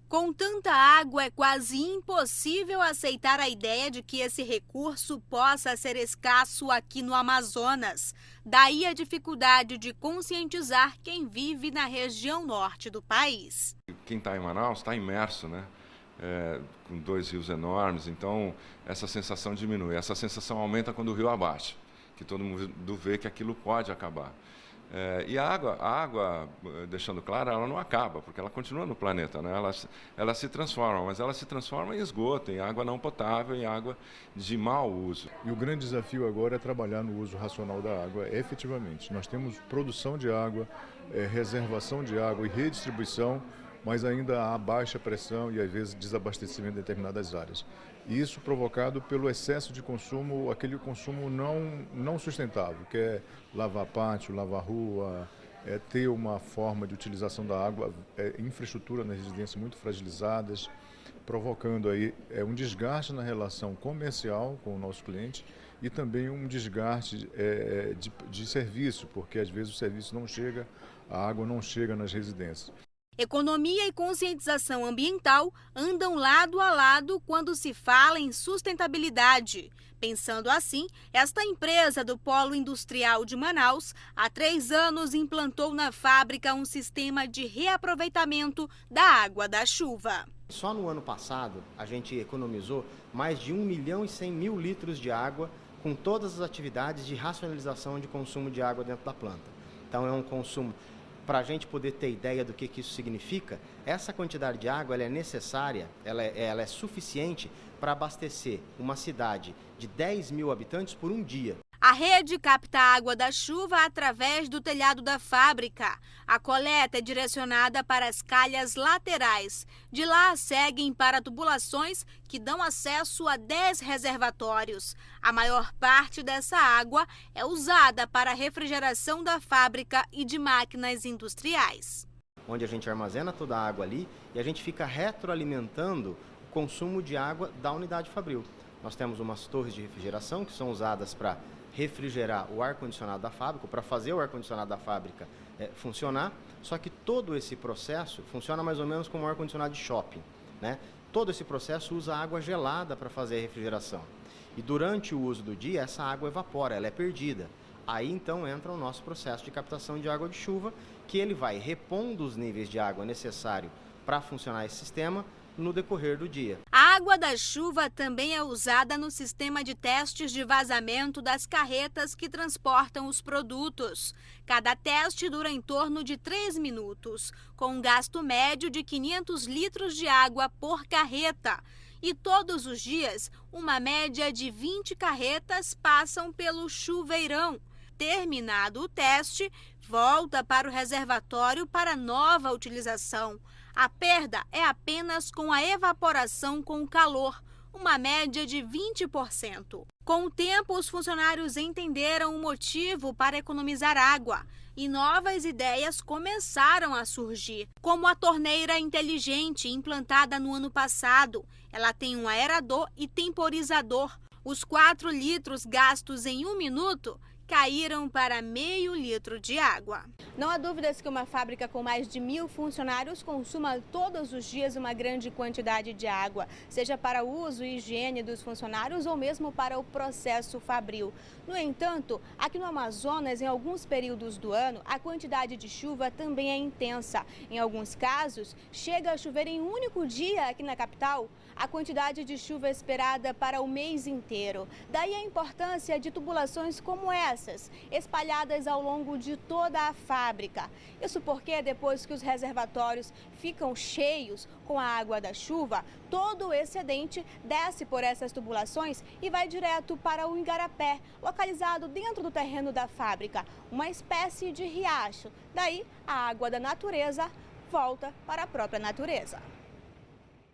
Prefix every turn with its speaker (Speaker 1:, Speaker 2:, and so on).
Speaker 1: Com tanta água, é quase impossível aceitar a ideia de que esse recurso possa ser escasso aqui no Amazonas. Daí a dificuldade de conscientizar quem vive na região norte do país.
Speaker 2: Quem está em Manaus está imerso, né? Com dois rios enormes, então essa sensação diminui. Essa sensação aumenta quando o rio abaixa, que todo mundo vê que aquilo pode acabar. E a água, deixando claro, ela não acaba, porque ela continua no planeta, né? Ela se transforma, mas ela se transforma em esgoto, em água não potável, em água de mau uso.
Speaker 3: E o grande desafio agora é trabalhar no uso racional da água, efetivamente. Nós temos produção de água, reservação de água e redistribuição, mas ainda há baixa pressão e, às vezes, desabastecimento em determinadas áreas. E isso provocado pelo excesso de consumo, aquele consumo não sustentável, que é lavar pátio, lavar rua, ter uma forma de utilização da água, infraestrutura nas residências muito fragilizadas, provocando aí um desgaste na relação comercial com o nosso cliente e também um desgaste de serviço, porque às vezes o serviço não chega, a água não chega nas residências.
Speaker 1: Economia e conscientização ambiental andam lado a lado quando se fala em sustentabilidade. Pensando assim, esta empresa do Polo Industrial de Manaus, há 3 anos implantou na fábrica um sistema de reaproveitamento da água da chuva.
Speaker 4: Só no ano passado, a gente economizou mais de 1.100.000 litros de água com todas as atividades de racionalização de consumo de água dentro da planta. Então é um consumo. Para a gente poder ter ideia do que isso significa, essa quantidade de água ela é necessária, ela é suficiente para abastecer uma cidade de 10.000 habitantes por um dia.
Speaker 1: A rede capta a água da chuva através do telhado da fábrica. A coleta é direcionada para as calhas laterais. De lá, seguem para tubulações que dão acesso a 10 reservatórios. A maior parte dessa água é usada para a refrigeração da fábrica e de máquinas industriais.
Speaker 4: Onde a gente armazena toda a água ali e a gente fica retroalimentando o consumo de água da unidade fabril. Nós temos umas torres de refrigeração que são usadas para refrigerar o ar-condicionado da fábrica, para fazer o ar-condicionado da fábrica funcionar, só que todo esse processo funciona mais ou menos como um ar-condicionado de shopping, né? Todo esse processo usa água gelada para fazer a refrigeração. E durante o uso do dia, essa água evapora, ela é perdida. Aí então entra o nosso processo de captação de água de chuva, que ele vai repondo os níveis de água necessários para funcionar esse sistema no decorrer do dia.
Speaker 1: A água da chuva também é usada no sistema de testes de vazamento das carretas que transportam os produtos. Cada teste dura em torno de 3 minutos, com um gasto médio de 500 litros de água por carreta. E todos os dias, uma média de 20 carretas passam pelo chuveirão. Terminado o teste, volta para o reservatório para nova utilização. A perda é apenas com a evaporação com o calor, uma média de 20%. Com o tempo, os funcionários entenderam o motivo para economizar água e novas ideias começaram a surgir, como a torneira inteligente implantada no ano passado. Ela tem um aerador e temporizador. Os 4 litros gastos em 1 minuto caíram para meio litro de água. Não há dúvidas que uma fábrica com mais de 1.000 funcionários consuma todos os dias uma grande quantidade de água, seja para o uso e higiene dos funcionários ou mesmo para o processo fabril. No entanto, aqui no Amazonas, em alguns períodos do ano, a quantidade de chuva também é intensa. Em alguns casos, chega a chover em um único dia aqui na capital, a quantidade de chuva esperada para o mês inteiro. Daí a importância de tubulações como essas, espalhadas ao longo de toda a fábrica. Isso porque depois que os reservatórios ficam cheios com a água da chuva, todo o excedente desce por essas tubulações e vai direto para o igarapé, localizado dentro do terreno da fábrica, uma espécie de riacho. Daí, a água da natureza volta para a própria natureza.